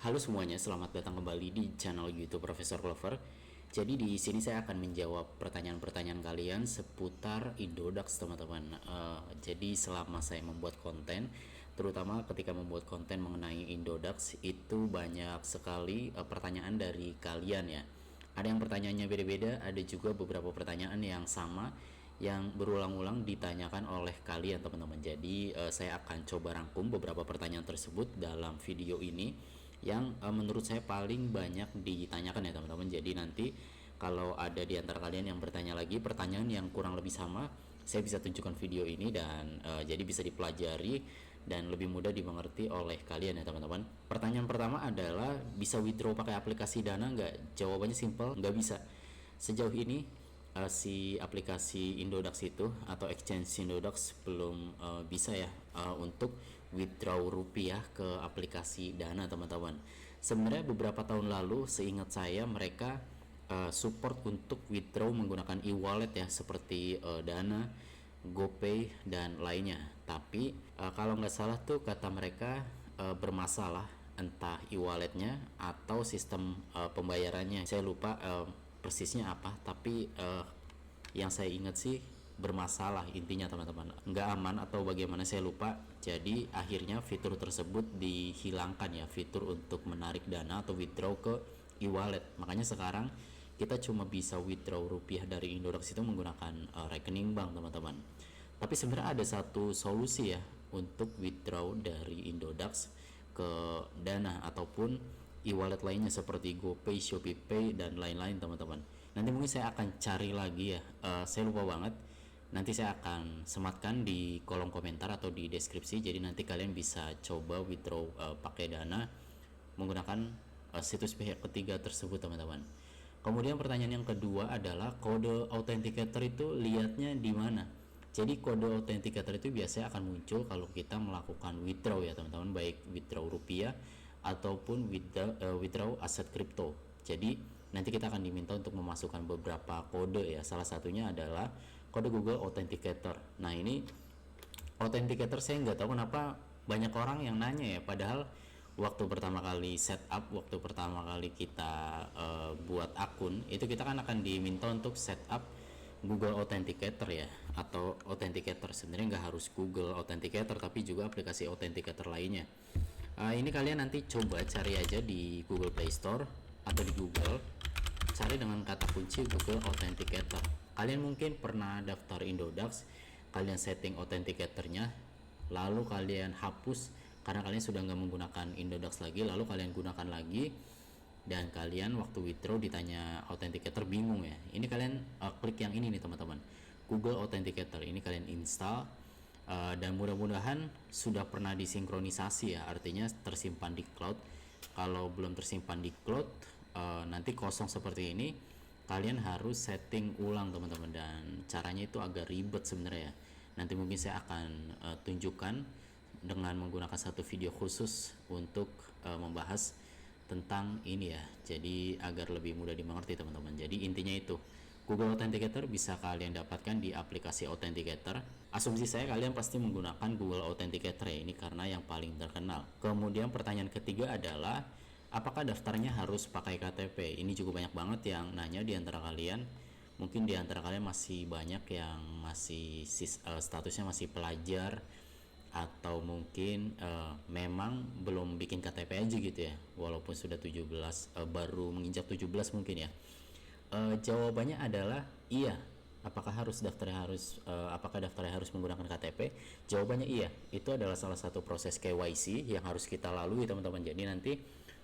Halo semuanya, selamat datang kembali di channel YouTube Profesor Clover. Jadi di sini saya akan menjawab pertanyaan-pertanyaan kalian seputar Indodax, teman-teman. Jadi selama saya membuat konten, terutama ketika membuat konten mengenai Indodax, itu banyak sekali pertanyaan dari kalian ya. Ada yang pertanyaannya beda-beda, ada juga beberapa pertanyaan yang sama yang berulang-ulang ditanyakan oleh kalian, teman-teman. Jadi saya akan coba rangkum beberapa pertanyaan tersebut dalam video ini yang menurut saya paling banyak ditanyakan ya, teman-teman. Jadi nanti kalau ada di antara kalian yang bertanya lagi pertanyaan yang kurang lebih sama, saya bisa tunjukkan video ini dan jadi bisa dipelajari dan lebih mudah dimengerti oleh kalian ya, teman-teman. Pertanyaan pertama adalah, bisa withdraw pakai aplikasi Dana nggak? Jawabannya simple, nggak bisa. Sejauh ini si aplikasi Indodax itu atau exchange Indodax belum bisa ya untuk withdraw rupiah ke aplikasi Dana, teman-teman. Sebenarnya beberapa tahun lalu seingat saya mereka support untuk withdraw menggunakan e-wallet ya, seperti Dana, GoPay dan lainnya. Tapi kalau nggak salah tuh kata mereka bermasalah, entah e-walletnya atau sistem pembayarannya. Saya lupa persisnya apa, tapi yang saya ingat sih bermasalah intinya, teman-teman. Nggak aman atau bagaimana saya lupa. Jadi akhirnya fitur tersebut dihilangkan ya, fitur untuk menarik dana atau withdraw ke e-wallet. Makanya sekarang kita cuma bisa withdraw rupiah dari Indodax itu menggunakan rekening bank, teman-teman. Tapi sebenarnya ada satu solusi ya untuk withdraw dari Indodax ke Dana ataupun e-wallet lainnya seperti GoPay, ShopeePay dan lain-lain, teman-teman. Nanti mungkin saya akan cari lagi ya. Saya lupa banget. Nanti saya akan sematkan di kolom komentar atau di deskripsi. Jadi nanti kalian bisa coba withdraw pakai Dana menggunakan situs pihak ketiga tersebut, teman-teman. Kemudian pertanyaan yang kedua adalah, kode authenticator itu lihatnya di mana? Jadi kode authenticator itu biasanya akan muncul kalau kita melakukan withdraw ya, teman-teman, baik withdraw rupiah ataupun withdraw aset kripto. Jadi nanti kita akan diminta untuk memasukkan beberapa kode ya. Salah satunya adalah kode Google Authenticator. Nah, ini authenticator saya nggak tahu kenapa banyak orang yang nanya ya, padahal waktu pertama kali setup, waktu pertama kali kita buat akun itu, kita kan akan diminta untuk setup Google Authenticator ya, atau Authenticator. Sebenarnya nggak harus Google Authenticator, tapi juga aplikasi Authenticator lainnya. Ini kalian nanti coba cari aja di Google Play Store atau di Google, cari dengan kata kunci Google Authenticator. Kalian mungkin pernah daftar Indodax, kalian setting authenticatornya, lalu kalian hapus karena kalian sudah nggak menggunakan Indodax lagi, lalu kalian gunakan lagi, dan kalian waktu withdraw ditanya authenticator bingung ya. Ini kalian klik yang ini nih, teman-teman, Google Authenticator. Ini kalian install dan mudah-mudahan sudah pernah disinkronisasi ya, artinya tersimpan di cloud. Kalau belum tersimpan di cloud, nanti kosong seperti ini, kalian harus setting ulang, teman-teman, dan caranya itu agak ribet sebenarnya ya. Nanti mungkin saya akan tunjukkan dengan menggunakan satu video khusus untuk membahas tentang ini ya, jadi agar lebih mudah dimengerti, teman-teman. Jadi intinya itu, Google Authenticator bisa kalian dapatkan di aplikasi Authenticator. Asumsi saya kalian pasti menggunakan Google Authenticator ya, ini karena yang paling terkenal. Kemudian pertanyaan ketiga adalah, apakah daftarnya harus pakai KTP? Ini juga banyak banget yang nanya di antara kalian. Mungkin di antara kalian masih banyak yang masih statusnya masih pelajar, atau mungkin memang belum bikin KTP aja gitu ya, walaupun sudah 17, baru menginjak 17 mungkin ya. Jawabannya adalah iya. Apakah daftarnya harus menggunakan KTP? Jawabannya iya. Itu adalah salah satu proses KYC yang harus kita lalui, teman-teman. Jadi nanti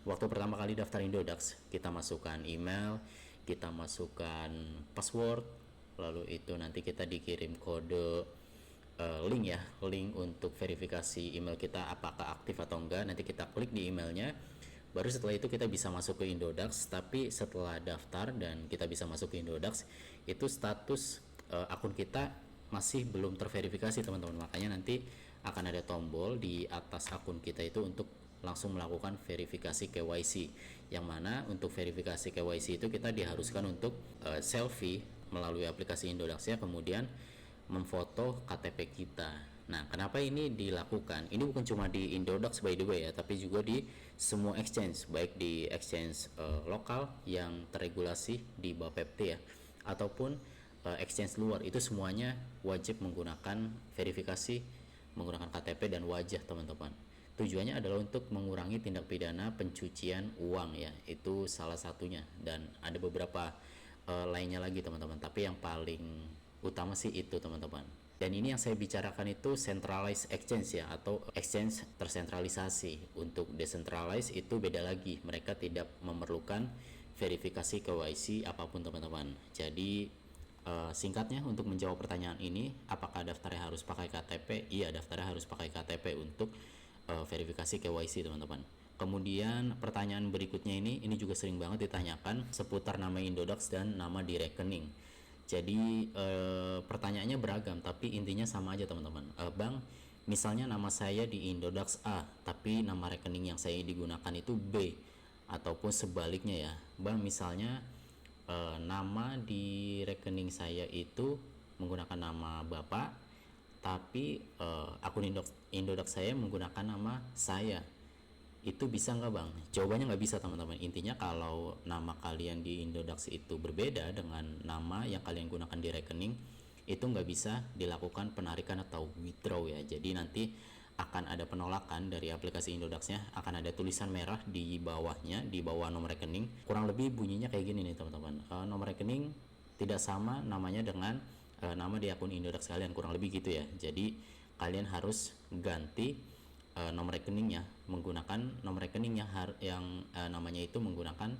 waktu pertama kali daftar Indodax, kita masukkan email, kita masukkan password, lalu itu nanti kita dikirim kode link ya, link untuk verifikasi email kita apakah aktif atau enggak. Nanti kita klik di emailnya, baru setelah itu kita bisa masuk ke Indodax. Tapi setelah daftar dan kita bisa masuk ke Indodax, itu status akun kita masih belum terverifikasi, teman-teman. Makanya nanti akan ada tombol di atas akun kita itu untuk langsung melakukan verifikasi KYC, yang mana untuk verifikasi KYC itu kita diharuskan untuk selfie melalui aplikasi Indodax ya, kemudian memfoto KTP kita. Nah, kenapa ini dilakukan? Ini bukan cuma di Indodax by the way ya, tapi juga di semua exchange, baik di exchange lokal yang terregulasi di Bapepti ya, ataupun exchange luar, itu semuanya wajib menggunakan verifikasi menggunakan KTP dan wajah, teman-teman. Tujuannya adalah untuk mengurangi tindak pidana pencucian uang ya, itu salah satunya, dan ada beberapa lainnya lagi teman-teman, tapi yang paling utama sih itu teman-teman. Dan ini yang saya bicarakan itu centralized exchange ya, atau exchange tersentralisasi. Untuk decentralized itu beda lagi, mereka tidak memerlukan verifikasi KYC apapun teman-teman. Jadi singkatnya untuk menjawab pertanyaan ini, apakah daftarnya harus pakai KTP? Iya, daftarnya harus pakai KTP untuk verifikasi KYC teman-teman. Kemudian pertanyaan berikutnya ini juga sering banget ditanyakan seputar nama Indodax dan nama di rekening. Jadi pertanyaannya beragam, tapi intinya sama aja teman-teman. Bang, misalnya nama saya di Indodax A, tapi nama rekening yang saya digunakan itu B, ataupun sebaliknya ya. Bang, misalnya nama di rekening saya itu menggunakan nama Bapak, tapi akun Indodax saya menggunakan nama saya. Itu bisa nggak bang? Jawabannya nggak bisa teman-teman. Intinya kalau nama kalian di Indodax itu berbeda dengan nama yang kalian gunakan di rekening, itu nggak bisa dilakukan penarikan atau withdraw ya. Jadi nanti akan ada penolakan dari aplikasi Indodaxnya, akan ada tulisan merah di bawahnya, di bawah nomor rekening. Kurang lebih bunyinya kayak gini nih teman-teman. Nomor rekening tidak sama namanya dengan nama di akun Indodax kalian, kurang lebih gitu ya. Jadi kalian harus ganti nomor rekeningnya, menggunakan nomor rekening yang namanya itu menggunakan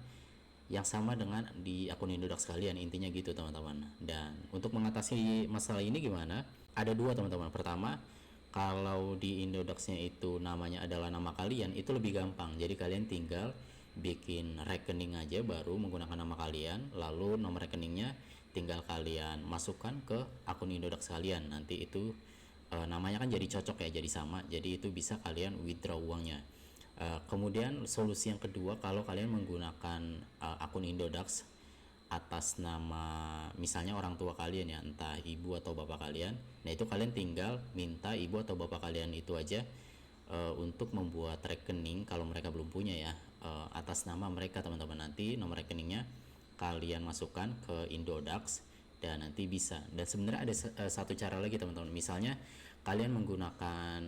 yang sama dengan di akun Indodax kalian, intinya gitu teman-teman. Dan untuk mengatasi masalah ini gimana? Ada dua teman-teman. Pertama, kalau di Indodaxnya itu namanya adalah nama kalian, itu lebih gampang. Jadi kalian tinggal bikin rekening aja baru menggunakan nama kalian, lalu nomor rekeningnya tinggal kalian masukkan ke akun Indodax kalian. Nanti itu namanya kan jadi cocok ya, jadi sama, jadi itu bisa kalian withdraw uangnya. Kemudian solusi yang kedua, kalau kalian menggunakan akun Indodax atas nama misalnya orang tua kalian ya, entah ibu atau bapak kalian, nah itu kalian tinggal minta ibu atau bapak kalian itu aja untuk membuat rekening kalau mereka belum punya ya, atas nama mereka teman-teman. Nanti nomor rekeningnya kalian masukkan ke Indodax dan nanti bisa. Dan sebenarnya ada satu cara lagi teman-teman. Misalnya kalian menggunakan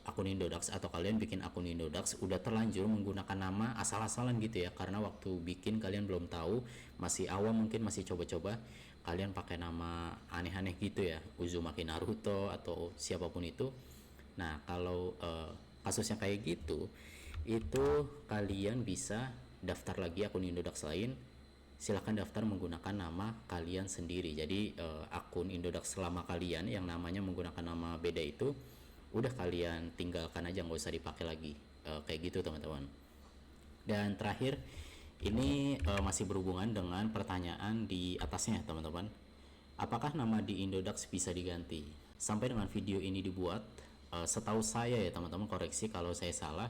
akun Indodax, atau kalian bikin akun Indodax udah terlanjur menggunakan nama asal-asalan gitu ya, karena waktu bikin kalian belum tahu, masih awam, mungkin masih coba-coba, kalian pakai nama aneh-aneh gitu ya, Uzumaki Naruto atau siapapun itu. Nah, kalau kasusnya kayak gitu, itu kalian bisa daftar lagi akun Indodax lain. Silahkan daftar menggunakan nama kalian sendiri. Jadi akun Indodax selama kalian yang namanya menggunakan nama beda itu udah kalian tinggalkan aja, nggak usah dipakai lagi, kayak gitu teman-teman. Dan terakhir, ini masih berhubungan dengan pertanyaan di atasnya teman-teman. Apakah nama di Indodax bisa diganti? Sampai dengan video ini dibuat, setahu saya ya teman-teman, koreksi kalau saya salah,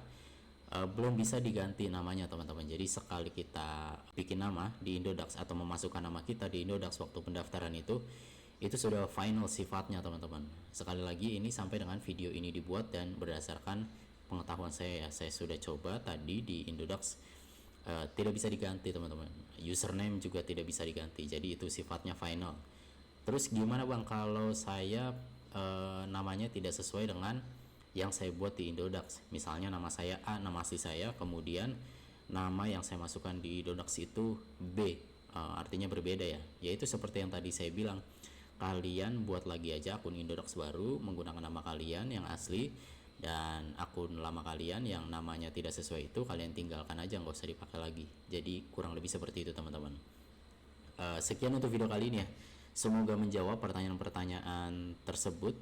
belum bisa diganti namanya teman-teman. Jadi sekali kita bikin nama di Indodax atau memasukkan nama kita di Indodax waktu pendaftaran itu sudah final sifatnya teman-teman. Sekali lagi, ini sampai dengan video ini dibuat dan berdasarkan pengetahuan saya ya, saya sudah coba tadi di Indodax, tidak bisa diganti teman-teman. Username juga tidak bisa diganti, jadi itu sifatnya final. Terus gimana bang kalau saya namanya tidak sesuai dengan yang saya buat di Indodax? Misalnya nama saya A, nama asli saya, kemudian nama yang saya masukkan di Indodax itu B, artinya berbeda ya. Yaitu seperti yang tadi saya bilang, kalian buat lagi aja akun Indodax baru menggunakan nama kalian yang asli, dan akun lama kalian yang namanya tidak sesuai itu kalian tinggalkan aja, nggak usah dipakai lagi. Jadi kurang lebih seperti itu teman-teman. Sekian untuk video kali ini ya, semoga menjawab pertanyaan-pertanyaan tersebut.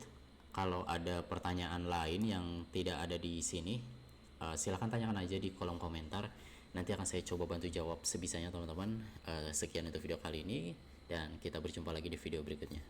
Kalau ada pertanyaan lain yang tidak ada di sini, silahkan tanyakan aja di kolom komentar, nanti akan saya coba bantu jawab sebisanya teman-teman. Sekian untuk video kali ini, dan kita berjumpa lagi di video berikutnya.